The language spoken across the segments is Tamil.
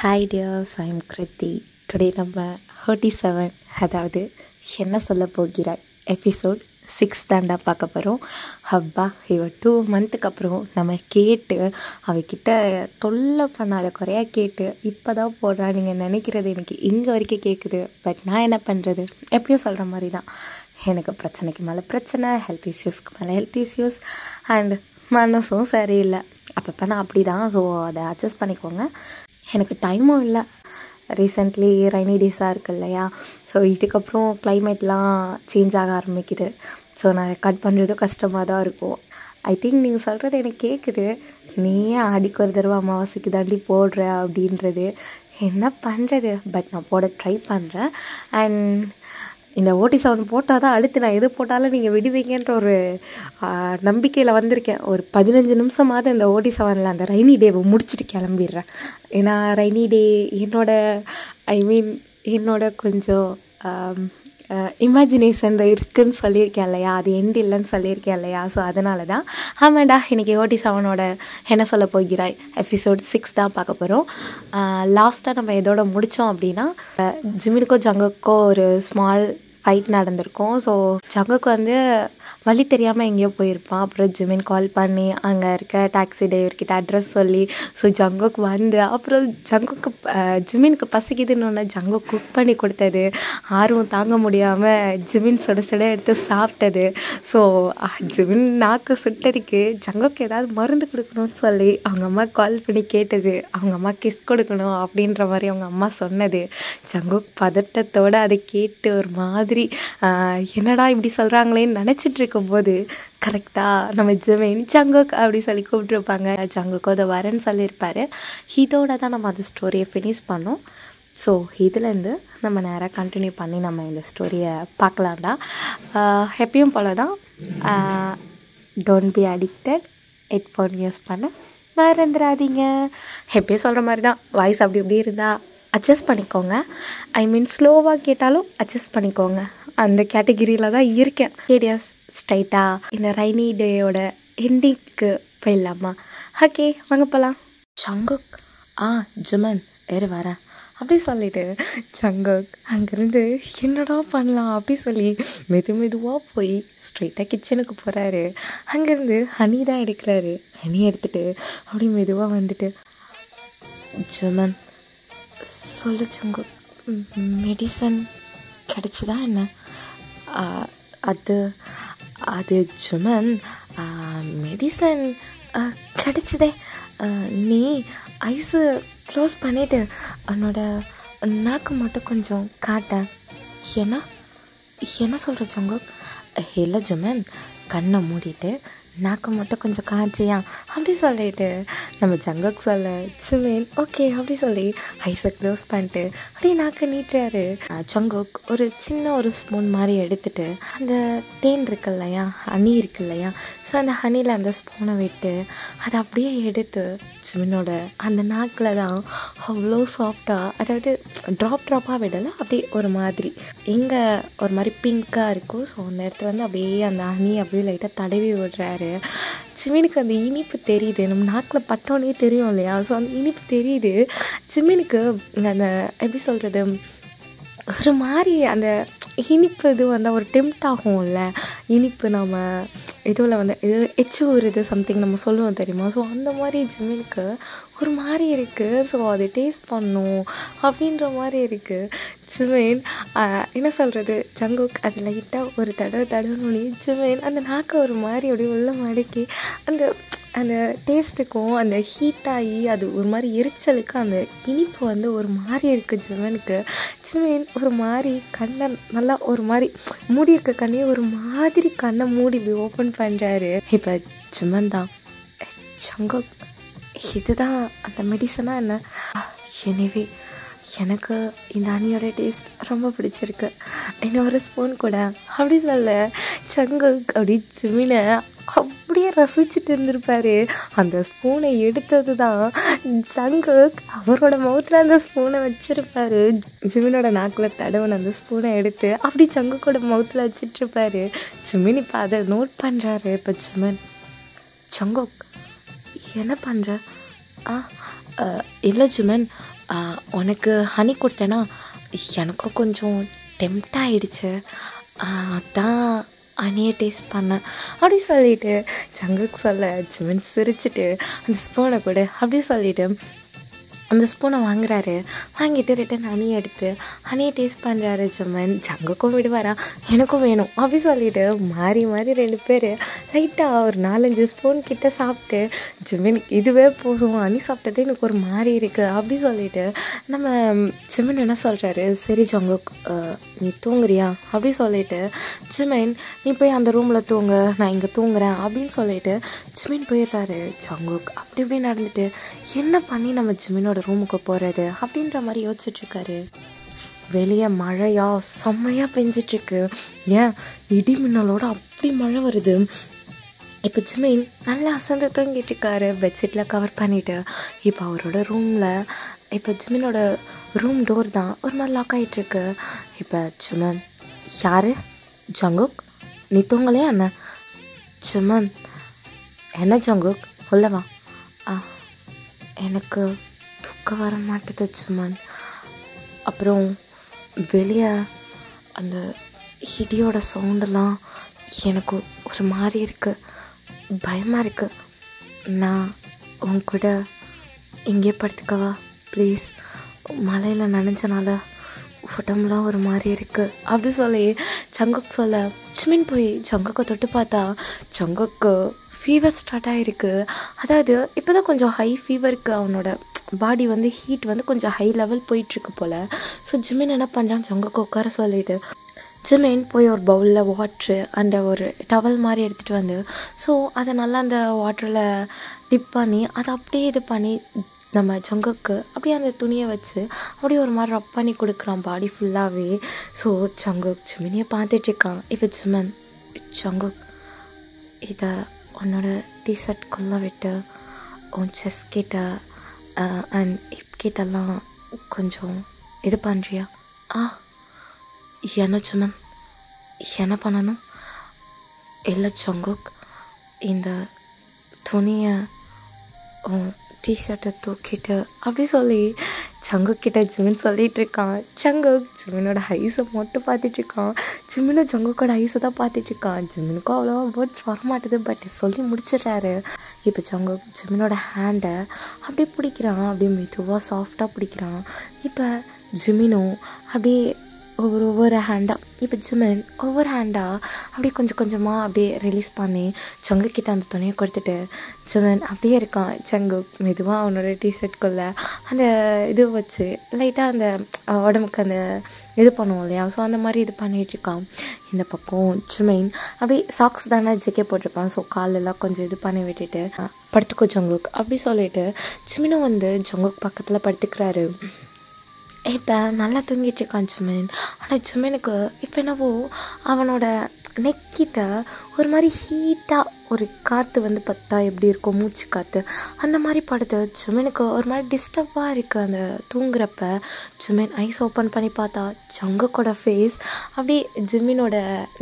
Hi tears, I'm Kriti. Today நம்ம 37, அதாவது என்ன சொல்ல போகிறாய் எபிசோட் 6 தாண்டா பார்க்க போகிறோம். ஹப்பா, இவ 2 மந்த்துக்கு அப்புறம் நம்ம கேட்டு அவகிட்ட தொல்லை பண்ணாத குறையாக கேட்டு இப்போ தான் போடுறா. நீங்கள் நினைக்கிறது எனக்கு இங்கே வரைக்கும் கேட்குது. பட் நான் என்ன பண்ணுறது, எப்பயும் சொல்கிற மாதிரி தான். எனக்கு பிரச்சனைக்கு மேலே பிரச்சனை, ஹெல்த் இஷ்யூஸ்க்கு மேலே ஹெல்த் இஷ்யூஸ், அண்ட் மனசும் சரியில்லை. அப்பப்போ நான் அப்படி தான். ஸோ அதை அட்ஜஸ்ட் பண்ணிக்கோங்க. எனக்கு டைமும் இல்லை. ரீசெண்ட்லி ரைனி டேஸாக இருக்குது இல்லையா? ஸோ இதுக்கப்புறம் கிளைமேட்லாம் சேஞ்ச் ஆக ஆரம்பிக்குது. ஸோ நான் ரெக்கார்ட் பண்ணுறதும் கஷ்டமாக தான் இருக்கும். ஐ திங்க் நீங்கள் சொல்கிறது எனக்கு கேட்குது. நீயே அடிக்கு ஒரு தடவை அமாவாசைக்கு தாண்டி போடுற அப்படின்றது என்ன பண்ணுறது. பட் நான் போட ட்ரை பண்ணுறேன். அண்ட் இந்த OT7 போட்டால் தான் அடுத்து நான் எது போட்டாலும் நீங்கள் விடுவீங்கன்ற ஒரு நம்பிக்கையில் வந்திருக்கேன். ஒரு 15 நிமிஷமாவது இந்த OT7 அந்த ரைனி டேவை முடிச்சுட்டு கிளம்பிடுறேன். ஏன்னா ரைனி டே என்னோட கொஞ்சம் இமேஜினேஷன் இருக்குதுன்னு சொல்லியிருக்கேன் இல்லையா? அது எண்ட் இல்லைன்னு சொல்லியிருக்கேன் இல்லையா? ஸோ அதனால தான். ஆமாண்டா, இன்றைக்கி OT7 என்ன சொல்ல போகிறாய் எபிசோட் 6 தான் பார்க்க போகிறோம். லாஸ்ட்டாக நம்ம இதோட முடித்தோம் அப்படின்னா, ஜிமினுக்கோ ஜங்குக்கோ ஒரு ஸ்மால் ஃபைட் நடந்திருக்கும். ஸோ ஜங்குக்கு வழி தெரியாமல் எங்கேயோ போயிருப்பான். அப்புறம் ஜிமின் கால் பண்ணி அங்கே இருக்க டாக்ஸி டிரைவர்கிட்ட அட்ரஸ் சொல்லி, ஸோ ஜங்குக்கு அப்புறம் ஜிமினுக்கு பசிக்குதுன்னு ஜங்குக்கு குக் பண்ணி கொடுத்தது, ஆர்வம் தாங்க முடியாமல் ஜிமின் சுட சுட எடுத்து சாப்பிட்டது. ஸோ ஜிமின் நாக்கு சுட்டதுக்கு ஜங்குக்கு ஏதாவது மருந்து கொடுக்கணும்னு சொல்லி அவங்க அம்மா கால் பண்ணி கேட்டது, அவங்க அம்மா கிஸ் கொடுக்கணும் அப்படின்ற மாதிரி அவங்க அம்மா சொன்னது. ஜங்குக் பதட்டத்தோடு அதை கேட்டு ஒரு மாதிரி என்னடா இப்படி சொல்கிறாங்களேன்னு நினச்சிட்டு இருக்கும்போது கரெக்டாக நம்ம ஜிமின் ஜங்குக் அப்படி சொல்லி கூப்பிட்ருப்பாங்க. ஜங்குக்கு அதை வரேன்னு சொல்லியிருப்பார். இதோட தான் நம்ம அந்த ஸ்டோரியை ஃபினிஷ் பண்ணோம். ஸோ இதுலேருந்து நம்ம நேராக கண்டினியூ பண்ணி நம்ம இந்த ஸ்டோரியை பார்க்கலாம்டா. எப்பயும் போல தான், don't be addicted, headphone use பண்ண மறந்துடாதீங்க. எப்பயும் சொல்கிற மாதிரி தான், வாய்ஸ் அப்படி இப்படி இருந்தால் அட்ஜஸ்ட் பண்ணிக்கோங்க. ஸ்லோவாக கேட்டாலும் அட்ஜஸ்ட் பண்ணிக்கோங்க. அந்த கேட்டகிரியில் தான் இருக்கேன். ஏடியாஸ் ஸ்ட்ரைட்டாக இந்த ரைனி டேயோட எண்டிங்க்கு போயிடலாமா? ஓகே, வாங்க போகலாம். ஜங்குக் ஜிமின் வரேன் அப்படி சொல்லிட்டு ஜங்குக் அங்கேருந்து என்னடா பண்ணலாம் அப்படி சொல்லி மெதுவாக போய் ஸ்ட்ரைட்டாக கிச்சனுக்கு போகிறாரு. அங்கேருந்து ஹனி தான் எடுக்கிறாரு. ஹனி எடுத்துகிட்டு அப்படி மெதுவாக வந்துட்டு, ஜிமின் சொல்லு ஜங்குக், மெடிசன் கிடச்சிதா என்ன? அது ஜிமின், மெடிசன் கிடச்சிதே. நீ ஐஸு க்ளோஸ் பண்ணிவிட்டு உன்னோட நாக்கு மட்டும் கொஞ்சம் காட்டேன். என்ன சொல்கிற ஜங்குக்? இல்லை ஜிமின், கண்ணை மூடிட்டு நாக்கு மட்டும் கொஞ்சம் காட்டுறியா அப்படி சொல்லிட்டு நம்ம ஜங்குக் சொல்ல, ஜிமின் ஓகே அப்படி சொல்லி ஐஸை க்ளோஸ் பண்ணிட்டு அப்படியே நாக்கு நீட்டுறாரு. ஜங்குக் ஒரு சின்ன ஒரு ஸ்பூன் மாதிரி எடுத்துகிட்டு அந்த தேன் இருக்கு இல்லையா, ஹனி இருக்கு இல்லையா, ஸோ அந்த ஹனியில் அந்த ஸ்பூனை விட்டு அதை அப்படியே எடுத்து ஜிமினோட அந்த நாக்கில் தான் அவ்வளோ சாஃப்டாக, அதாவது ட்ராப்பாக விடலை, அப்படியே ஒரு மாதிரி எங்கே ஒரு மாதிரி பிங்க்காக இருக்கும். ஸோ அந்த இடத்துல அப்படியே அந்த ஹனி அப்படியே லைட்டாக தடவி விடுறாரு. ஜிமினுக்கு அந்த இனிப்பு தெரியுது. நம்ம நாக்கில் பட்டோன்னே தெரியும் இல்லையா? ஸோ அந்த இனிப்பு தெரியுது ஜிமினுக்கு. அந்த எப்படி சொல்கிறது, ஒரு மாதிரி அந்த இனிப்பு இது ஒரு டெம்ப்ட் ஆகும்ல. இனிப்பு நம்ம இதுவில் இது எச்சு ஊறுது சம்திங் நம்ம சொல்லுவோம் தெரியுமா? ஸோ அந்த மாதிரி ஜிமினுக்கு ஒரு மாதிரி இருக்குது. ஸோ அதை டேஸ்ட் பண்ணும் அப்படின்ற மாதிரி இருக்குது. ஜிமின் என்ன சொல்கிறது, ஜங்குக் அது லைட்டாக ஒரு தடவை ஜிமின் அந்த நாக்கை ஒரு மாதிரி அப்படியே உள்ள மடக்கி அந்த டேஸ்ட்டுக்கும் அந்த ஹீட்டாகி அது ஒரு மாதிரி எரிச்சலுக்கு அந்த இனிப்பு ஒரு மாதிரி இருக்குது ஜிமினுக்கு. ஜிமின் ஒரு மாதிரி கண்ணை நல்லா ஒரு மாதிரி மூடி இருக்க கண்ணையே ஒரு மாதிரி கண்ணை மூடி இப்படி ஓப்பன் பண்ணுறாரு. இப்போ ஜிமின் தான், ஜங்குக் இதுதான் அந்த மெடிசனா என்ன? எனிவே எனக்கு இந்த ஹனியோட டேஸ்ட் ரொம்ப பிடிச்சிருக்கு, இன்னொரு ஸ்பூன் கூட அப்படி சொல்ல ஜங்குக் அப்படி ஜிமினை அப்படியே ரசிச்சுட்டு இருந்திருப்பாரு. அந்த ஸ்பூனை எடுத்தது தான் ஜங்குக் அவரோட மவுத்தில் அந்த ஸ்பூனை வச்சுருப்பாரு. ஜிமினோட நாக்கில் தடவுன அந்த ஸ்பூனை எடுத்து அப்படி ஜங்குக்கோட மவுத்தில் வச்சிட்ருப்பாரு. ஜிமின் இப்போ அதை நோட் பண்ணுறாரு. இப்போ ஜிமின், ஜங்குக் என்ன பண்ணுற? இல்லை ஜிமின், உனக்கு ஹனி கொடுத்தேன்னா எனக்கும் கொஞ்சம் டெம்ட் ஆகிடுச்சு, அதான் ஹனியை டேஸ்ட் பண்ணேன் அப்படி சொல்லிவிட்டு ஜங்குக்கு சொல்ல ஜிமின் சிரிச்சுட்டு அந்த ஸ்பூனை கூட அப்படி சொல்லிவிட்டு அந்த ஸ்பூனை வாங்குறாரு. வாங்கிட்டு ரிட்டன் ஹனியை எடுத்து ஹனியை டேஸ்ட் பண்ணுறாரு ஜிமின். ஜங்குக்கும் விடுவாரா, எனக்கும் வேணும் அப்படி சொல்லிவிட்டு மாறி மாறி 2 பேர் லைட்டாக ஒரு 4-5 ஸ்பூன் கிட்ட சாப்பிட்டு ஜிமின் இதுவே போதும், ஹனி சாப்பிட்டதே எனக்கு ஒரு மாதிரி இருக்குது அப்படி சொல்லிவிட்டு நம்ம ஜிமின் என்ன சொல்கிறாரு, சரி ஜங்குக் நீ தூங்குறியா அப்படி சொல்லிவிட்டு ஜிமின் நீ போய் அந்த ரூமில் தூங்க, நான் இங்கே தூங்குறேன் அப்படின்னு சொல்லிவிட்டு ஜிமின் போயிடுறாரு. ஜங்குக் அப்படி இப்படி நடந்துட்டு என்ன பண்ணி நம்ம ஜிமினோட ரூமுக்கு போகிறது அப்படின்ற மாதிரி யோசிச்சுட்ருக்காரு. வெளியே மழையா செம்மையாக பெஞ்சிட்ருக்கு, ஏன் இடி மின்னலோட அப்படி மழை வருது. இப்போ ஜிமின் நல்லா அசந்து தூங்கிட்டு இருக்காரு, பெட்ஷீட்டில் கவர் பண்ணிவிட்டு. இப்போ அவரோட ரூமில் இப்போ ஜிமினோட ரூம் டோர் தான் ஒரு மாதிரி லாக் ஆகிட்டுருக்கு. இப்போ ஜிமின் யார் ஜங்குக் நீ தூங்கலையா என்ன? ஜிமின் என்ன ஜங்குக் உள்ளவா? எனக்கு தூக்கம் வர மாட்டேது ஜிமின். அப்புறம் வெளியே அந்த இடியோட சவுண்டெல்லாம் எனக்கு ஒரு மாதிரி இருக்குது, பயமாக இருக்குது. நான் உன் கூட இங்கே படுத்துக்கவா ப்ளீஸ்? மழையில் நனைஞ்சனால உடம்புலாம் ஒரு மாதிரி இருக்குது அப்படி சொல்லி ஜங்குக் சொல்ல ஜிமின் போய் ஜங்குக்கை தொட்டு பார்த்தா ஜங்குக்கு ஃபீவர் ஸ்டார்ட் ஆகிருக்கு. அதாவது இப்போ தான் கொஞ்சம் ஹை ஃபீவருக்கு அவனோட பாடி வந்து ஹீட் வந்து கொஞ்சம் ஹை லெவல் போயிட்டுருக்கு போல். ஸோ ஜிமின் என்ன பண்ணுறான், ஜங்குக்கு உட்கார சொல்லிவிட்டு ஜிமின் போய் ஒரு பவுலில் வாட்ரு அந்த ஒரு டவல் மாதிரி எடுத்துகிட்டு வந்து ஸோ அதை நல்லா அந்த வாட்டரில் டிப் பண்ணி அதை அப்படியே இது பண்ணி நம்ம ஜங்குக்கு அப்படியே அந்த துணியை வச்சு அப்படியே ஒரு மாதிரி ரப் பண்ணி கொடுக்குறான் பாடி ஃபுல்லாகவே. ஸோ ஜங்குக் ஜிமினியை பார்த்துட்ருக்கான். இப்போ ஜிமின் ஜங்குக் இதை உன்னோட டிஷர்ட்குள்ளே விட்டு உன் செஸ் கிட்ட அண்ட் ஹிப் கிட்டெல்லாம் கொஞ்சம் இது பண்ணுறியா? என்ன ஜிமின் என்ன பண்ணணும்? இல்லை ஜங்குக் இந்த துணியை டிஷர்ட்டை தூக்கிட்டு அப்படி சொல்லி ஜங்குக் கிட்ட ஜிமின் சொல்லிகிட்டு இருக்கான். ஜங்குக் ஜிமினோட ஐஸை மட்டும் பார்த்துட்ருக்கான். ஜிமினும் ஜங்குக்கோட ஐஸை தான் பார்த்துட்ருக்கான். ஜிமினுக்கும் அவ்வளோவா வேர்ட்ஸ் வரமாட்டுது, பட் சொல்லி முடிச்சிடுறாரு. இப்போ ஜங்குக் ஜிமினோட ஹேண்டை அப்படியே பிடிக்கிறான், அப்படியே மெதுவாக சாஃப்டாக பிடிக்கிறான். இப்போ ஜிமினும் அப்படியே ஒவ்வொரு ஹேண்டாக இப்போ ஜிமின் ஒவ்வொரு ஹேண்டாக அப்படியே கொஞ்சம் கொஞ்சமாக அப்படியே ரிலீஸ் பண்ணி ஜங்குக்கிட்ட அந்த துணியை கொடுத்துட்டு ஜிமின் அப்படியே இருக்கான். ஜங்குக் மெதுவாக அவனோட டிஷர்ட்குள்ளே அந்த இது வச்சு லைட்டாக அந்த உடம்புக்கு அந்த இது பண்ணுவோம் இல்லையா, ஸோ அந்த மாதிரி இது பண்ணிகிட்ருக்கான். இந்த பக்கம் ஜிமின் அப்படியே சாக்ஸ் தானே ஜிக்கே போட்டிருப்பான், ஸோ காலெல்லாம் கொஞ்சம் இது பண்ணி விட்டுட்டு படுத்துக்கோ ஜங்குக் அப்படி சொல்லிவிட்டு ஜிமினும் வந்து ஜங்குக் பக்கத்தில் படுத்துக்கிறாரு. இப்போ நல்லா தூங்கிட்டு இருக்கான் ஜிமின். ஆனால் ஜிமினுக்கு இப்போ என்னவோ அவனோட நெக்கிட்ட ஒரு மாதிரி ஹீட்டாக ஒரு காற்று வந்து பார்த்தா எப்படி இருக்கும், மூச்சு காற்று அந்த மாதிரி படுத்து ஜிமினுக்கு ஒரு மாதிரி டிஸ்டர்பாக இருக்குது. அந்த தூங்குறப்ப ஜிமின் ஐஸ் ஓப்பன் பண்ணி பார்த்தா ஜங்குக்கோட ஃபேஸ் அப்படியே ஜிமினோட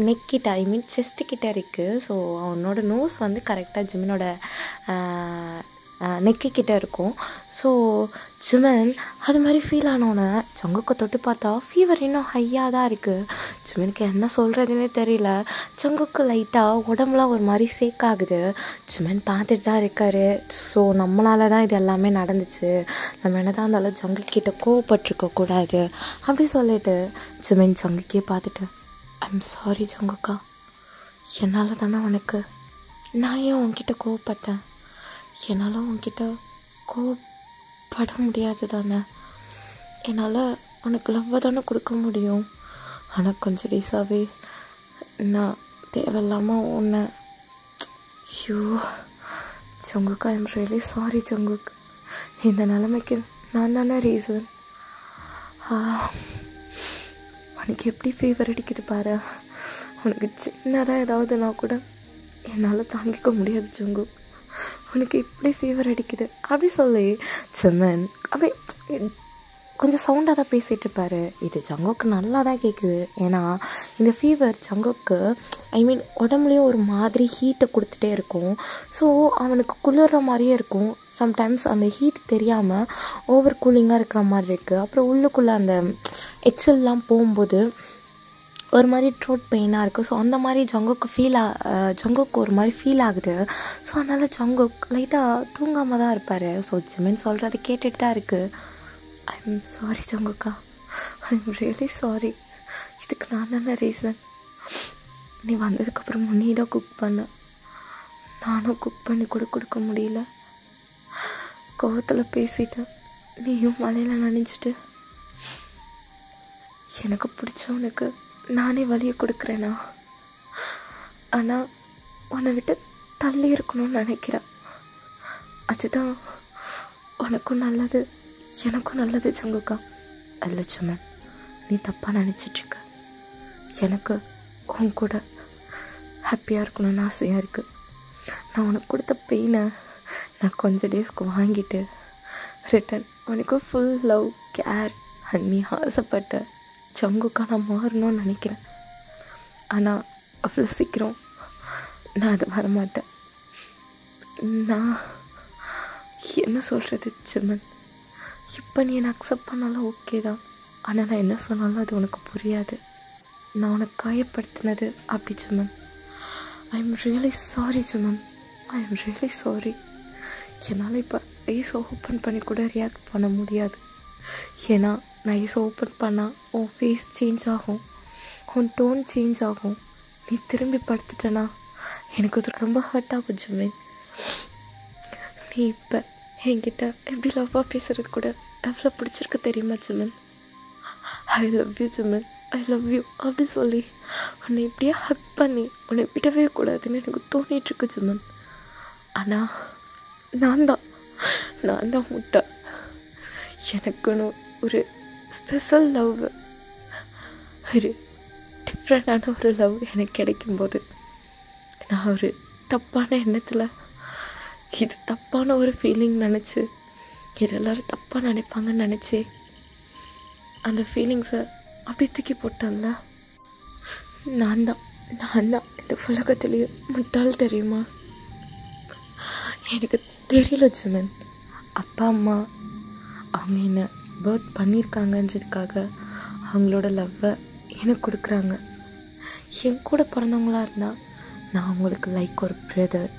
நெக்கிட்ட ஐ மீன் செஸ்ட்டு கிட்ட இருக்குது. ஸோ அவனோட நோஸ் வந்து கரெக்டாக ஜிமினோட நெக்கிட்ட இருக்கும். ஸோ ஜிமின் அது மாதிரி ஃபீல் ஆனோன்னே ஜங்குக்கை தொட்டு பார்த்தா ஃபீவர் இன்னும் ஹையாக தான் இருக்குது. ஜிமினுக்கு என்ன சொல்கிறதுனே தெரியல. ஜங்குக்கு லைட்டாக உடம்புலாம் ஒரு மாதிரி சேக் ஆகுது. ஜிமின் பார்த்துட்டு தான் இருக்காரு. ஸோ நம்மளால தான் இது எல்லாமே நடந்துச்சு, நம்ம என்ன தான் இருந்தாலும் ஜங்குக்கிட்ட கோவப்பட்டிருக்கக்கூடாது அப்படி சொல்லிட்டு ஜிமின் ஜங்குக்கே பார்த்துட்டு ஐம் சாரி ஜங்குக்கா, என்னால் தானே உனக்கு, நான் ஏன் உன்கிட்ட கோவப்பட்டேன், என்னால் உன்கிட்ட கோவப்பட முடியாது தானே, என்னால் உனக்கு லவ்வை தானே கொடுக்க முடியும். ஆனால் கொஞ்சம் டேஸாகவே நான் தேவையில்லாமல் உன்னை Jungkook I am really sorry Jungkook, இந்த நிலைமைக்கு நான் தானே ரீசன். உனக்கு எப்படி ஃபீவர் அடிக்குது பாரு, உனக்கு சின்னதாக ஏதாவதுனா கூட என்னால் தாங்கிக்க முடியாது ஜங்குக், உனக்கு இப்படி ஃபீவர் அடிக்குது அப்படி சொல்லி ஜிமின் அப்படியே கொஞ்சம் சவுண்டாக தான் பேசிகிட்டு இருப்பார். இது ஜங்குக்கு நல்லா தான் கேட்குது. ஏன்னா இந்த ஃபீவர் ஜங்குக்கு உடம்புலேயும் ஒரு மாதிரி ஹீட்டை கொடுத்துட்டே இருக்கும். ஸோ அவனுக்கு குளிர்ற மாதிரியே இருக்கும். சம்டைம்ஸ் அந்த ஹீட் தெரியாமல் ஓவர் கூலிங்காக இருக்கிற மாதிரி இருக்குது. அப்புறம் உள்ளுக்குள்ளே அந்த எச்சல்லாம் போகும்போது ஒரு மாதிரி த்ரோட் பெயினாக இருக்குது. ஸோ அந்த மாதிரி ஜங்குக்கு ஒரு மாதிரி ஃபீல் ஆகுது. ஸோ அதனால் ஜங்குக் லைட்டாக தூங்காமல் தான் இருப்பார். ஸோ ஜிமின் சொல்கிறது கேட்டுட்டு தான் இருக்குது. ஐ எம் சாரி ஜங்குக்கா, ஐ எம் ரியலி சாரி. இதுக்கு நான் தானே ரீசன். நீ வந்ததுக்கப்புறம் நீ தான் குக் பண்ண, நானும் குக் பண்ணி கூட கொடுக்க முடியல. கோவத்தில் பேசிட்டேன், நீயும் மலையில் நனைஞ்சிட்டு. எனக்கு பிடிச்சவனுக்கு நானே வலியை கொடுக்குறேனா? ஆனால் உன்னை விட்டு தள்ளி இருக்கணும்னு நினைக்கிறேன். அதுதான் உனக்கும் நல்லது, எனக்கும் நல்லது ஜங்குக்கா. அல்ல ஜிமின், நீ தப்பாக நினச்சிட்ருக்க. எனக்கு உன் கூட ஹாப்பியாக இருக்கணும்னு ஆசையாக இருக்குது. நான் உனக்கு கொடுத்த பெயினை நான் கொஞ்சம் டேஸ்க்கு வாங்கிட்டு ரிட்டன் உனக்கு ஃபுல் லவ் கேர் நீ ஆசைப்பட்ட ஜங்குக்கா நான் மாறணும்னு நினைக்கிறேன். ஆனால் அவ்வளோ சீக்கிரம் நான் அது வரமாட்டேன். நான் என்ன சொல்கிறது ஜிமின், இப்போ நீ என்னை அக்செப்ட் பண்ணாலும் ஓகே தான். ஆனால் நான் என்ன சொன்னாலும் அது உனக்கு புரியாது. நான் உனக்கு காயப்படுத்தினது அப்படி Jimin. I am really sorry Jimin, I am really sorry. என்னால் இப்போ ஐஸ் ஓப்பன் பண்ணி கூட ரியாக்ட் பண்ண முடியாது. ஏன்னா நான் ஐஸ் ஓப்பன் பண்ணால் உன் ஃபேஸ் சேஞ்ச் ஆகும், உன் டோன் சேஞ்ச் ஆகும். நீ திரும்பி படுத்துட்டேன்னா எனக்கு அது ரொம்ப ஹர்ட் ஆகும் ஜிமின். நீ இப்போ என்கிட்ட எப்படி லவ்வாக பேசுகிறது கூட எவ்வளோ பிடிச்சிருக்கு தெரியுமா Jimin? I love you Jimin, I love you அப்படி சொல்லி உன்னை இப்படியே ஹக் பண்ணி உன்னை விடவே கூடாதுன்னு எனக்கு தோணிகிட்ருக்கு ஜிமின். ஆனால் நான் தான் முட்டை. எனக்குன்னு ஒரு ஸ்பெஷல் லவ், ஒரு டிஃப்ரெண்டான ஒரு லவ் எனக்கு கிடைக்கும்போது நான் ஒரு தப்பான எண்ணத்தில் இது தப்பான ஒரு ஃபீலிங் நினச்சி இது எல்லோரும் தப்பாக நினைப்பாங்கன்னு நினச்சி அந்த ஃபீலிங்ஸை அப்படி தூக்கி போட்டேன்ல. நான் தான் இந்த உலகத்துலேயே முட்டாள் தெரியுமா? எனக்கு தெரியல ஜிமின். அப்பா அம்மா அவங்க என்னை பர்த் பண்ணியிருக்காங்கன்றதுக்காக அவங்களோட லவ்வை எனக்கு கொடுக்குறாங்க. என் கூட பிறந்தவங்களாக இருந்தால் நான் அவங்களுக்கு லைக் ஒரு பிரதர்,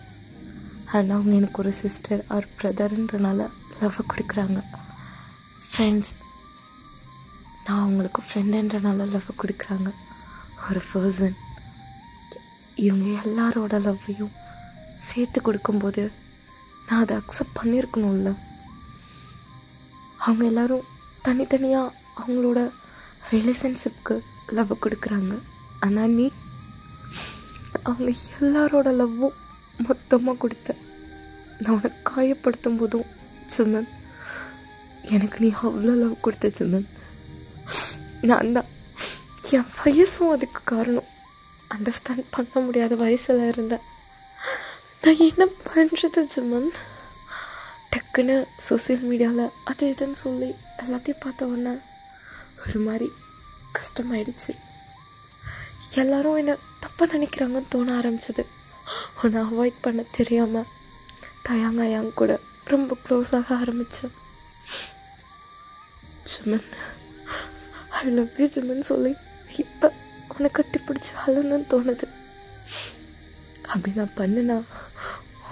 அண்ட் அவங்க எனக்கு ஒரு சிஸ்டர் ஆர் பிரதர்ன்றனால லவ்வை கொடுக்குறாங்க. ஃப்ரெண்ட்ஸ், நான் அவங்களுக்கு ஃப்ரெண்டுன்றனால லவ்வை கொடுக்குறாங்க. ஒரு பர்சன், இவங்க எல்லாரோட லவ்வையும் சேர்த்து கொடுக்கும்போது நான் அதை அக்செப்ட் பண்ணியிருக்கணும்ல. அவங்க எல்லோரும் தனித்தனியாக அவங்களோட ரிலேஷன்ஷிப்க்கு லவ் கொடுக்குறாங்க. ஆனால் நீ அவங்க எல்லாரோட லவ்வும் மொத்தமாக கொடுத்த. நான் உனக்கு காயப்படுத்தும் போதும் ஜிமின் எனக்கு நீ அவ்வளோ லவ் கொடுத்த ஜிமின். நான் தான் என் வயசும் அதுக்கு காரணம். அண்டர்ஸ்டாண்ட் பண்ண முடியாத வயசில் இருந்தேன். நான் என்ன பண்ணுறது ஜிமின்? டக்குன்னு சோசியல் மீடியாவில் அது இதுன்னு சொல்லி எல்லாத்தையும் பார்த்த உடனே ஒரு மாதிரி கஷ்டமாயிடுச்சு. எல்லோரும் என்னை தப்பாக நினைக்கிறாங்கன்னு தோண ஆரம்பிச்சிது. உன்னை அவாய்ட் பண்ண தெரியாமல் தயாங்காயாங்க கூட ரொம்ப க்ளோஸாக ஆரம்பித்தேன். Jimin, I love you Jimin சொல்லி இப்போ உன்னை கட்டி பிடிச்சி அழணும்னு தோணுது. அப்படி நான் பண்ணுனா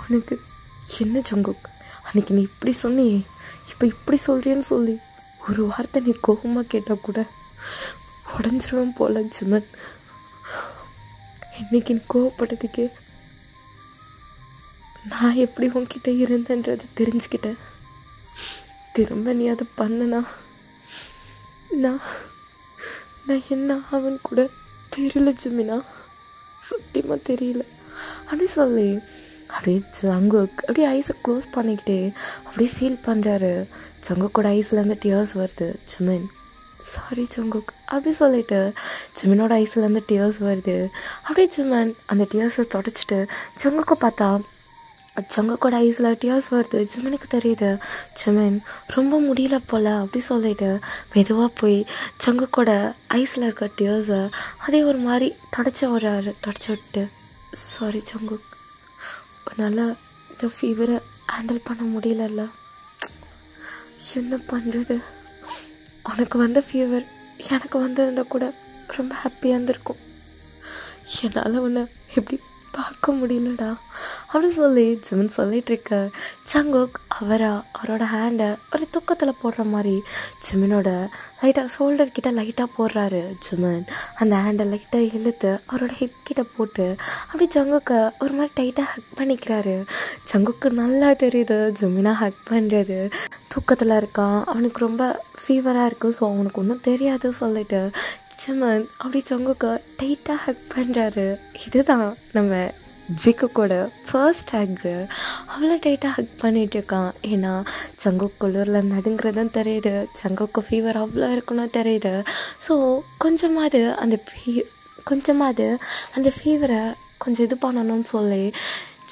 உனக்கு என்ன ஜங்குக், அன்றைக்கி நீ இப்படி சொன்னியே இப்போ இப்படி சொல்கிறேன்னு சொல்லி ஒரு வார்த்தை நீ கோபமாக கேட்டால் கூட உடஞ்சிருவேன் போல ஜிமின். இன்னைக்கு நீ கோவப்பட்டதுக்கே நான் எப்படி உன்கிட்ட இருந்தேன்றது தெரிஞ்சுக்கிட்டேன். திரும்ப நீ அதை பண்ணுனா நான் என்ன அவன் கூட தெரியல ஜிமினா, சத்தியமாக தெரியல. அப்படி சொல்லி அப்படியே ஜங்குக் அப்படியே ஐஸை க்ளோஸ் பண்ணிக்கிட்டே அப்படியே ஃபீல் பண்ணுறாரு. ஜங்குக்கோட ஐஸ்லேருந்து டியர்ஸ் வருது. ஜிமின், சாரி ஜங்குக் அப்படி சொல்லிட்டு ஜிமினோட ஐஸ்லேருந்து டியர்ஸ் வருது. அப்படியே ஜிமின் அந்த டியர்ஸை தொடச்சிட்டு ஜங்குக்கை பார்த்தா சங்கக்கோட ஐஸில் டியர்ஸ் வருது. ஜிமினுக்கு தெரியுது ஜிமின் ரொம்ப முடியல போல் அப்படி சொல்லிட்டு மெதுவாக போய் சங்கக்கோட ஐஸில் இருக்க டியர்ஸை அதே ஒரு மாதிரி தொடச்சி விட்டு, சாரி சங்குக், என்னால் இந்த ஃபீவரை ஹேண்டில் பண்ண முடியலல்ல, என்ன பண்ணுறது, உனக்கு வந்த ஃபீவர் எனக்கு வந்திருந்தால் கூட ரொம்ப ஹாப்பியாக இருந்திருக்கும், என்னால் உன்னை எப்படி பார்க்க முடியலடா அப்படின்னு சொல்லி ஜிமின் சொல்லிகிட்ருக்க சங்குக் அவரோட ஹேண்டை ஒரு தூக்கத்தில் போடுற மாதிரி ஜிமினோட லைட்டாக ஷோல்டர் கிட்ட லைட்டாக போடுறாரு. ஜிமின் அந்த ஹேண்டை லைட்டாக இழுத்து அவரோட ஹிப் கிட்ட போட்டு அப்படி சங்குக்கை ஒரு மாதிரி டைட்டாக ஹக் பண்ணிக்கிறாரு. சங்குக்கு நல்லா தெரியுது ஜிமினா ஹக் பண்ணுறது, தூக்கத்தில் இருக்கான், அவனுக்கு ரொம்ப ஃபீவராக இருக்குது, ஸோ அவனுக்கு ஒன்றும் தெரியாது சொல்லிட்டு ஜிமின் அப்படி சங்குக்கு டைட்டாக ஹக் பண்ணுறாரு. இதுதான் நம்ம ஜிக்குக்கோட ஃபர்ஸ்ட் ஹக்கு. அவ்வளோ டைட்டாக ஹக் பண்ணிகிட்டு இருக்கான். ஏன்னா சங்குக் குளிரில் நடுங்கிறதும் தெரியுது, சங்குக்கு ஃபீவர் அவ்வளோ இருக்குன்னு தெரியுது. ஸோ கொஞ்சமாவது அந்த ஃபீவரை கொஞ்சம் இது பண்ணணும்னு சொல்லி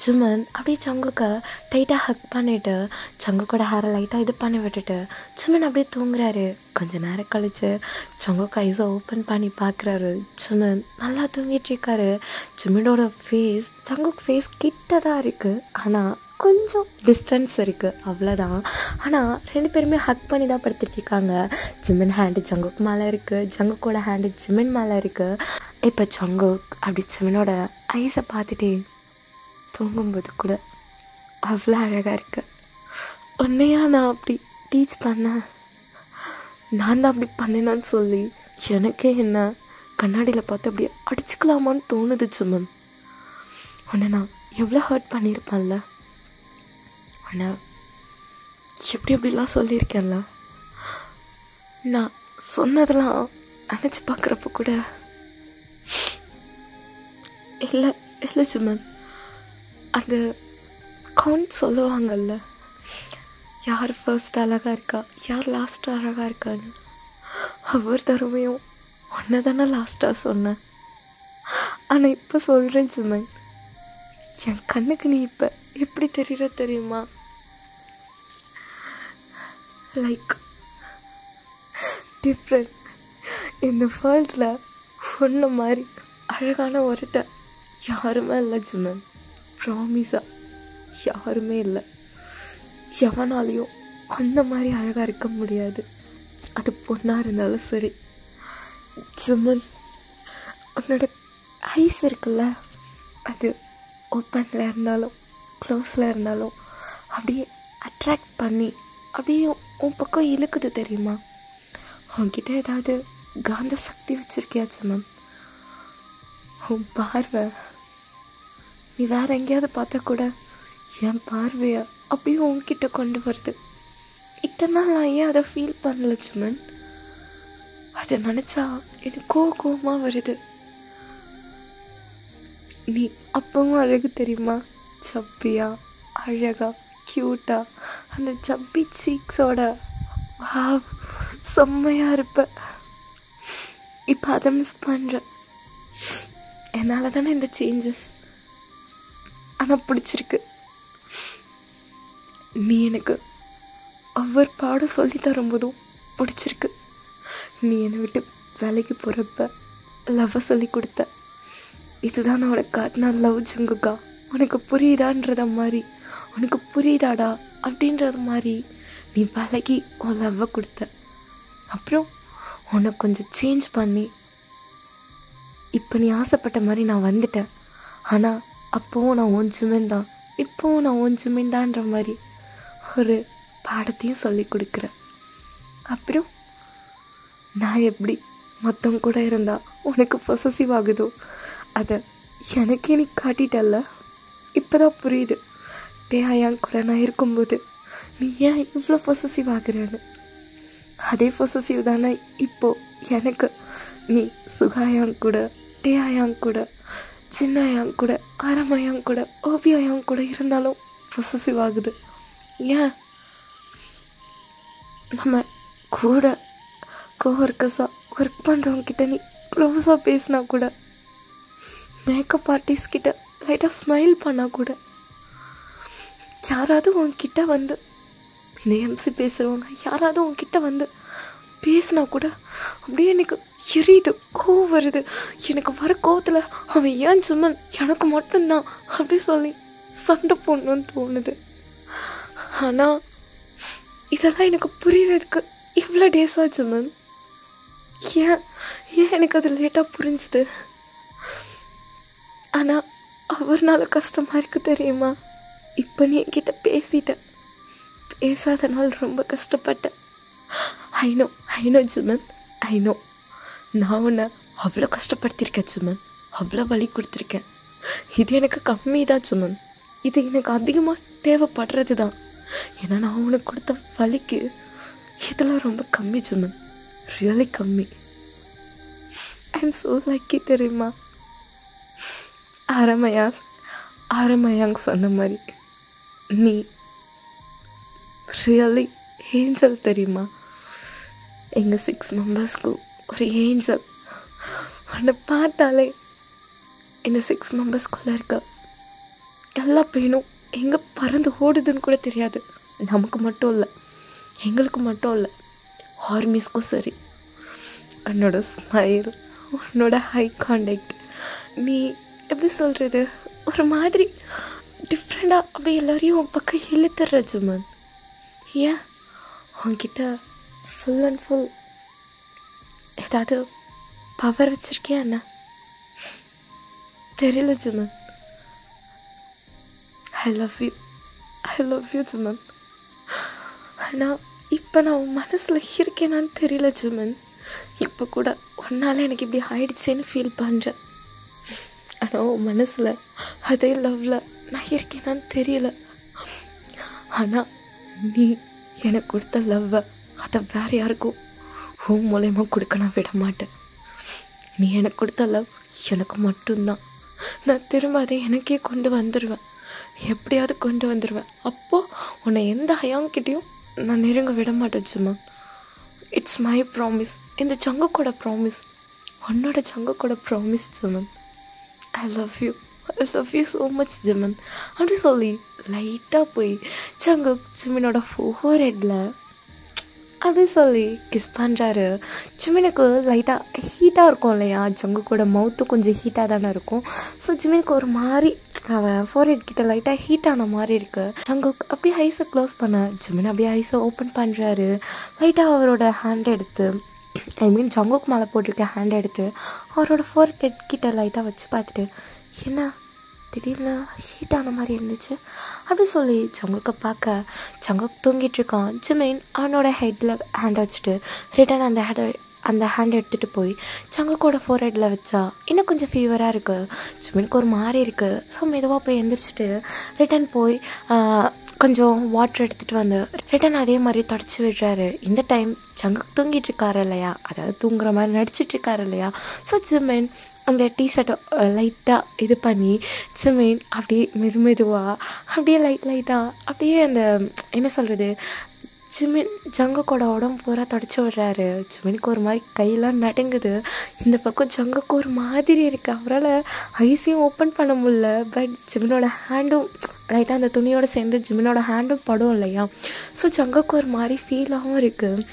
ஜிமின் அப்படியே சங்குக்கை டைட்டாக ஹக் பண்ணிவிட்டு சங்குக்கோட ஹேரை லைட்டாக இது பண்ணி விட்டுட்டு ஜிமின் அப்படியே தூங்குறாரு. கொஞ்சம் நேரம் கழித்து சங்குக்கு ஐஸை ஓப்பன் பண்ணி பார்க்குறாரு. ஜிமின் நல்லா தூங்கிட்டு இருக்காரு. ஜிமினோட ஃபேஸ் சங்குக் ஃபேஸ் கிட்ட தான் இருக்குது, ஆனால் கொஞ்சம் டிஸ்டன்ஸ் இருக்குது, அவ்வளோதான். ஆனால் 2 பேருமே ஹக் பண்ணி தான் படுத்துட்ருக்காங்க. ஜிமின் ஹேண்டு சங்குக் மேலே இருக்குது, சங்குக்கோட ஹேண்டு ஜிமின் மேலே இருக்குது. இப்போ சங்குக் அப்படி ஜிமினோட ஐஸை பார்த்துட்டு தூங்கும்போது கூட அவ்வளோ அழகாக இருக்கு. உன்னையா நான் அப்படி டீச் பண்ணேன், நான் தான் அப்படி பண்ணினான்னு சொல்லி எனக்கே என்ன கண்ணாடியில் பார்த்து அப்படியே அடிச்சுக்கலாமான்னு தோணுது ஜிமின். உன்னை நான் எவ்வளோ ஹர்ட் பண்ணியிருப்பேன்ல, உன்னை எப்படிலாம் சொல்லியிருக்கேன்ல, நான் சொன்னதெல்லாம் நினச்சி பார்க்குறப்ப கூட இல்லை ஜிமின், அந்த கவுண்ட் சொல்லுவாங்கல்ல, யார் ஃபர்ஸ்ட் அழகாக இருக்கா யார் லாஸ்ட்டு அழகாக இருக்கான்னு, ஒவ்வொரு தடவையும் ஒன்று தானே லாஸ்ட்டாக சொன்னேன். ஆனால் இப்போ சொல்கிறேன் ஜிமின், என் கண்ணுக்கு நீ இப்போ எப்படி தெரியுற தெரியுமா, லைக் டிஃப்ரெண்ட். இந்த வேர்ல்டில் ஒன்று மாதிரி அழகான ஒருத்தர் யாருமே இல்லை ஜிமின், ப்ராமிஸாக யாருமே இல்லை. எவனாலையும் ஒன்றை மாதிரி அழகாக இருக்க முடியாது, அது பொண்ணாக இருந்தாலும் சரி. ஜிமின், உன்னோட ஐஸ் இருக்குல்ல, அது ஓப்பனில் இருந்தாலும் க்ளோஸில் இருந்தாலும் அப்படியே அட்ராக்ட் பண்ணி அப்படியே உன் பக்கம் இழுக்குது தெரியுமா. உன்கிட்ட ஏதாவது காந்த சக்தி வச்சுருக்கியா ஜிமின்? உன் பார்வை நீ வேறு எங்கேயாவது பார்த்தா கூட என் பார்வையை அப்படியே உன்கிட்ட கொண்டு வருது. இத்தனை நாள் நான் ஏன் அதை ஃபீல் பண்ணல ஜிமின்? அதை நினச்சா எனக்கு கோவமாக வருது. நீ அப்பவும் அழகு தெரியுமா, சப்பியா அழகா க்யூட்டா, அந்த சப்பி சீக்ஸோட செம்மையாக இருப்ப. இப்போ அதை மிஸ் பண்ணுறேன். என்னால் தானே இந்த சேஞ்சஸ், ஆனால் பிடிச்சிருக்கு. நீ எனக்கு ஒவ்வொரு பாடம் சொல்லி தரும்போதும் பிடிச்சிருக்கு. நீ என்னை விட்டு வேலைக்கு போகிறப்ப லவ்வை சொல்லி கொடுத்த, இதுதான் நான் உனக்கு காட்டினா லவ் ஜங்குக்கா, உனக்கு புரியுதான்றத மாதிரி, உனக்கு புரியுதாடா அப்படின்றது மாதிரி நீ பழகி உன் லவ்வை கொடுத்த. அப்புறம் உனக்கு கொஞ்சம் சேஞ்ச் பண்ணி இப்போ நீ ஆசைப்பட்ட மாதிரி நான் வந்துட்டேன். ஆனால் அப்போவும் நான் உன் ஜிமின் தான், இப்போவும் நான் உன் ஜிமின் தான்ற மாதிரி ஒரு பாடத்தையும் சொல்லி கொடுக்குறேன். அப்புறம் நான் எப்படி மொத்தம் கூட இருந்தால் உனக்கு பொசசிவ் ஆகுதோ அதை எனக்கே நீ காட்டிட்டல்ல. இப்போ தான் புரியுது தேயான் கூட நான் இருக்கும்போது நீ ஏன் இவ்வளோ பொசசிவ் ஆகுறேன்னு. அதே பொசசிவ் தானே இப்போது எனக்கு நீ சுகாயாங் கூட, டேயாங் கூட, சின்னாயாங் கூட, ஆரமாயாங் கூட, ஓபியாயாங் கூட இருந்தாலும் பொசசிவ் ஆகுது. ஏன் நம்ம கூட கோவர்க்கஸாக ஒர்க் பண்ணுறவங்கக்கிட்ட நீ க்ளோஸாக பேசினா கூட, மேக்கப் ஆர்டிஸ்ட்கிட்ட லைட்டாக ஸ்மைல் பண்ணால் கூட யாராவது உன்கிட்ட வந்து இந்த எம்சி பேசுகிறவங்க யாராவது உன்கிட்ட வந்து பேசினா கூட அப்படியே எனக்கு எரியுது, கோவம் வருது. எனக்கு வர கோவத்தில் அவன் ஏன் சுமன் எனக்கு மட்டும்தான் அப்படி சொல்லி சண்டை போடணும்னு தோணுது. ஆனால் இதெல்லாம் எனக்கு புரியறதுக்கு எவ்வளோ டேஸ் ஆச்சு மேம். ஏன் எனக்கு அது லேட்டாக புரிஞ்சுது. ஆனால் அவர்னால கஷ்டமாக இருக்கு தெரியுமா. இப்போ நீ என்கிட்ட பேசாத நாள் ரொம்ப கஷ்டப்பட்டேன். I know Suman, I know. நான் உன்னை அவ்வளோ கஷ்டப்படுத்தியிருக்கேன் சுமன், அவ்வளோ வலி கொடுத்துருக்கேன். இது எனக்கு கம்மி தான் சுமன், இது எனக்கு அதிகமாக தேவைப்படுறது தான். ஏன்னா நான் உனக்கு கொடுத்த வலிக்கு இதெல்லாம் ரொம்ப கம்மி சுமன், ரியலி கம்மி. ஐ எம் ஸோ லக்கி தெரியுமா. ஆரமையாங்க சொன்ன மாதிரி நீ ரியலி ஏஞ்சல் தெரியுமா. எங்கள் 6 மெம்பர்ஸ்க்கு ஒரு ஏஞ்சல். உன்னை பார்த்தாலே இந்த 6 மெம்பர்ஸ்குள்ளே இருக்க எல்லா பெயினும் எங்கே பறந்து ஓடுதுன்னு கூட தெரியாது. நமக்கு மட்டும் இல்லை, எங்களுக்கு மட்டும் இல்லை, ஆர்மிஸ்க்கும் சரி. உன்னோட ஸ்மைல், உன்னோட ஹை கான்டாக்ட், நீ எப்படி சொல்கிறது, ஒரு மாதிரி டிஃப்ரெண்டாக அப்படி எல்லோரையும் உன் பக்கம் இழுத்துடுற சுமன். ஏன் உன்கிட்ட ஃபுல் அண்ட் ஃபுல் ஏதாவது பவர் வச்சுருக்கியா என்ன தெரியல சுமன். ஐ லவ் யூ சுமன். ஆனால் இப்போ நான் உன் மனசில் இருக்கேனான்னு தெரியல சுமன். இப்போ கூட ஒன்றால் எனக்கு இப்படி ஆயிடுச்சேன்னு ஃபீல் பண்ணுறேன். ஆனால் உன் மனசில் அதே லவ்வில் நான் இருக்கேனான்னு தெரியல. ஆனால் நீ எனக்கு கொடுத்த லவ்வை அதை வேறு யாருக்கும் உன் மூலயமா கொடுக்க நான் விட மாட்டேன். நீ எனக்கு கொடுத்த லவ் எனக்கு மட்டும்தான். நான் திரும்ப அதை எனக்கே கொண்டு வந்துடுவேன், எப்படியாவது கொண்டு வந்துடுவேன். அப்போது உன்னை எந்த ஹயாங்கிட்டையும் நான் நெருங்க விட மாட்டேன் சும்மா. இட்ஸ் மை ப்ராமிஸ், இந்த ஜங்கக்கோட ப்ராமிஸ், உன்னோட ஜங்கக்கோட promise Jimin. I love you so much Jimin. அப்படி சொல்லி லைட்டாக போய் ஜிமினோட ஃபோர்ஹெட்டில் அப்படி சொல்லி கிஸ் பண்ணுறாரு. ஜிமினுக்கு லைட்டாக ஹீட்டாக இருக்கும் இல்லையா, ஜங்குக்கோட மவுத்து கொஞ்சம் ஹீட்டாக தானே இருக்கும். ஸோ ஜிமினுக்கு ஒரு மாதிரி அவன் ஃபோர்ஹெட் கிட்ட லைட்டாக ஹீட் ஆன மாதிரி இருக்குது. ஜங்குக்கு அப்படியே ஐஸை க்ளோஸ் பண்ண ஜிமின் அப்படியே ஐஸை ஓப்பன் பண்ணுறாரு. லைட்டாக அவரோட ஹேண்ட் எடுத்து, ஜங்குக்கு மேலே போட்டிருக்க ஹேண்ட் எடுத்து அவரோட ஃபோர்ஹெட் கிட்ட லைட்டாக வச்சு பார்த்துட்டு, என்ன திடீர்னு ஹீட் ஆன மாதிரி இருந்துச்சு அப்படி சொல்லி ஜங்குக்கு பார்க்க ஜங்குக்கு தூங்கிட்டு இருக்கான். ஜிமின் அவனோட ஹெட்டில் ஹேண்ட் வச்சுட்டு ரிட்டன் அந்த ஹேண்ட் எடுத்துகிட்டு போய் ஜங்குக்கோட ஃபோர்ஹெட்டில் வச்சா இன்னும் கொஞ்சம் ஃபீவராக இருக்குது. ஜிமினுக்கு ஒரு மாதிரி இருக்குது. ஸோ மெதுவாக போய் எந்திரிச்சிட்டு ரிட்டன் போய் கொஞ்சம் வாட்டர் எடுத்துகிட்டு வந்து ரிட்டன் அதே மாதிரி தொடச்சி விடுறாரு. இந்த டைம் ஜங்குக்கு தூங்கிட்டு இருக்காரு இல்லையா, அதாவது தூங்குற மாதிரி நடிச்சிட்ருக்காரு இல்லையா. ஸோ ஜிமின் அந்த டிஷர்ட்டை லைட்டாக இது பண்ணி ஜிமின் அப்படியே மெதுவாக அப்படியே லைட்டாக அப்படியே அந்த என்ன சொல்கிறது, ஜங்குக்கோட உடம்பு பூரா தொடச்சி விடுறாரு. ஜிமினுக்கு ஒரு மாதிரி கையெல்லாம் நடுங்குது. இந்த பக்கம் ஜங்குக்கு ஒரு மாதிரி இருக்குது. அவரால் ஐஸையும் ஓப்பன் பண்ண முடியல. பட் ஜிமினோட ஹேண்டும் லைட்டாக அந்த துணியோடு சேர்ந்து ஜிமினோட ஹேண்டும் படும் இல்லையா. ஸோ ஜங்குக்கு ஒரு மாதிரி ஃபீலாகவும் இருக்குது.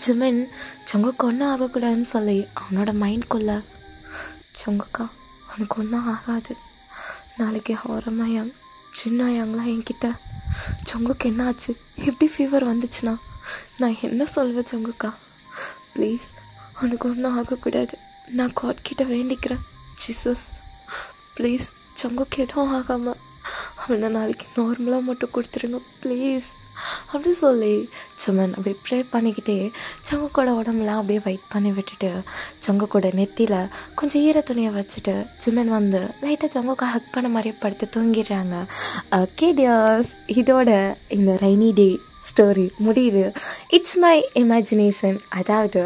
ஜிமின் ஜங்குக்கு ஒன்றும் ஆகக்கூடாதுன்னு சொல்லி அவனோட மைண்ட்குள்ளே, ஜங்குக்கா உனக்கு ஒன்றும் ஆகாது, நாளைக்கு ஹோரமாயாங் சின்னாயாங்களாம் என்கிட்ட ஜங்குக்கு என்ன ஆச்சு, எப்படி ஃபீவர் வந்துச்சுன்னா நான் என்ன சொல்வேன் ஜங்குக்கா, ப்ளீஸ் உனக்கு ஒன்றும் ஆகக்கூடாது, நான் காட் கிட்ட வேண்டிக்கிறேன், ஜீசஸ் ப்ளீஸ் ஜங்குக்கு எதுவும் ஆகாமல் அவனை நாளைக்கு நார்மலாக மட்டும் கொடுத்துருங்க ப்ளீஸ் அப்படி சொல்லி ஜிமின் அப்படியே ப்ரே பண்ணிக்கிட்டே ஜங்குக்கோட உடம்புலாம் அப்படியே வெயிட் பண்ணி விட்டுட்டு ஜங்குக்கோட நெத்தியில் கொஞ்சம் ஈர துணியை வச்சுட்டு ஜிமின் வந்து லைட்டாக ஜங்குக்கை ஹக் பண்ண மாதிரியே படுத்து தூங்கிடுறாங்க. ஓகே டியர்ஸ், இதோட இந்த ரெய்னி டே ஸ்டோரி முடியுது. It's my imagination. அதாவது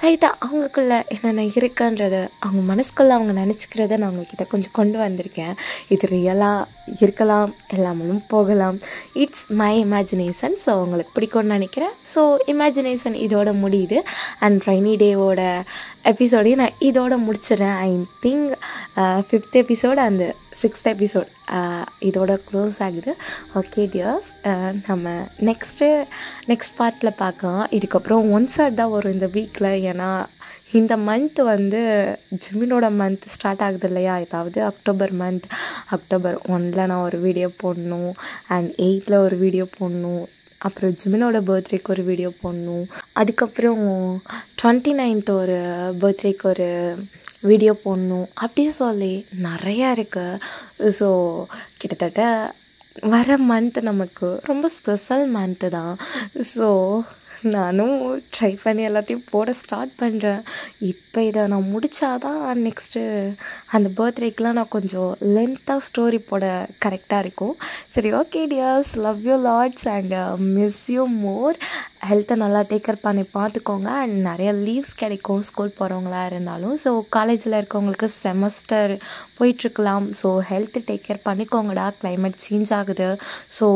லைட்டாக அவங்களுக்குள்ள என்னென்ன இருக்குன்றத அவங்க மனசுக்குள்ளே அவங்க நினச்சிக்கிறத நான் அவங்கக்கிட்ட கொஞ்சம் கொண்டு வந்திருக்கேன். இது ரியலாக இருக்கலாம், எல்லாமலும் போகலாம். It's my imagination. ஸோ உங்களுக்கு பிடிக்கும்னு நினைக்கிறேன். ஸோ இமேஜினேஷன் இதோட முடியுது. அண்ட் ரெய்னி டேவோட எபிசோடையும் நான் இதோட முடிச்சிடுறேன். I think 5th episode and 6th episode இதோட க்ளோஸ் ஆகுது. ஓகே டியர்ஸ், நம்ம நெக்ஸ்ட் பார்ட்டில் பார்க்கலாம். இதுக்கப்புறம் ஒன் ஷாட் தான் வரும் இந்த வீக்கில். ஏன்னா இந்த மந்த் வந்து ஜிமினோட மந்த் ஸ்டார்ட் ஆகுது இல்லையா? ஏதாவது அக்டோபர் 1 நான் ஒரு வீடியோ போடணும், அண்ட் 8 ஒரு வீடியோ போடணும், அப்புறம் ஜிமினோட பர்த்டேக்கு ஒரு வீடியோ போடணும், அதுக்கப்புறம் 29th ஒரு பர்த்டேக்கு ஒரு வீடியோ போடணும். அப்படியே சொல்லி நிறையா இருக்குது. ஸோ கிட்டத்தட்ட வர மந்த் நமக்கு ரொம்ப ஸ்பெஷல் மந்த்து தான். ஸோ நானும் ட்ரை பண்ணி எல்லாத்தையும் போட ஸ்டார்ட் பண்ணுறேன். இப்போ இதை நான் முடித்தாதான் நெக்ஸ்ட்டு அந்த பர்த்டேக்கெலாம் நான் கொஞ்சம் லென்த்தாக ஸ்டோரி போட கரெக்டாக இருக்கும். சரி, okay tears, love you lots and miss you more. ஹெல்த்தை நல்லா டேக் கேர் பண்ணி பார்த்துக்கோங்க. அண்ட் நிறைய லீவ்ஸ் கிடைக்கும் ஸ்கூல் போகிறவங்களா இருந்தாலும். ஸோ காலேஜில் இருக்கவங்களுக்கு செமஸ்டர் போயிட்டுருக்கலாம். ஸோ ஹெல்த்து டேக் கேர் பண்ணிக்கோங்கடா. கிளைமேட் சேஞ்ச் ஆகுது. ஸோ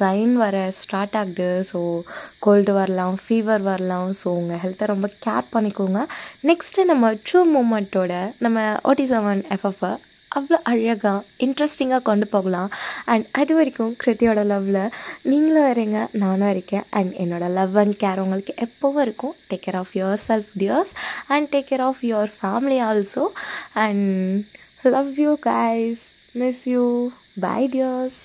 ரெயின் வர ஸ்டார்ட் ஆகுது. ஸோ கோல்டு வரலாம், ஃபீவர் வரலாம். ஸோ உங்கள் ஹெல்த்தை ரொம்ப கேர் பண்ணிக்கோங்க. நெக்ஸ்ட்டு நம்ம ட்ரூ மூமெண்ட்டோட நம்ம OT7 FF அவ்வளோ அழகாக இன்ட்ரெஸ்டிங்காக கொண்டு போகலாம். அண்ட் அது வரைக்கும் கிருத்தியோட லவ்வில் நீங்களும் வரீங்க, நானும் இருக்கேன். அண்ட் என்னோடய லவ் அண்ட் கேர் உங்களுக்கு எப்போவும் இருக்கும். Take care of your self tears and take care of your family also. And love you guys, miss you, by tears.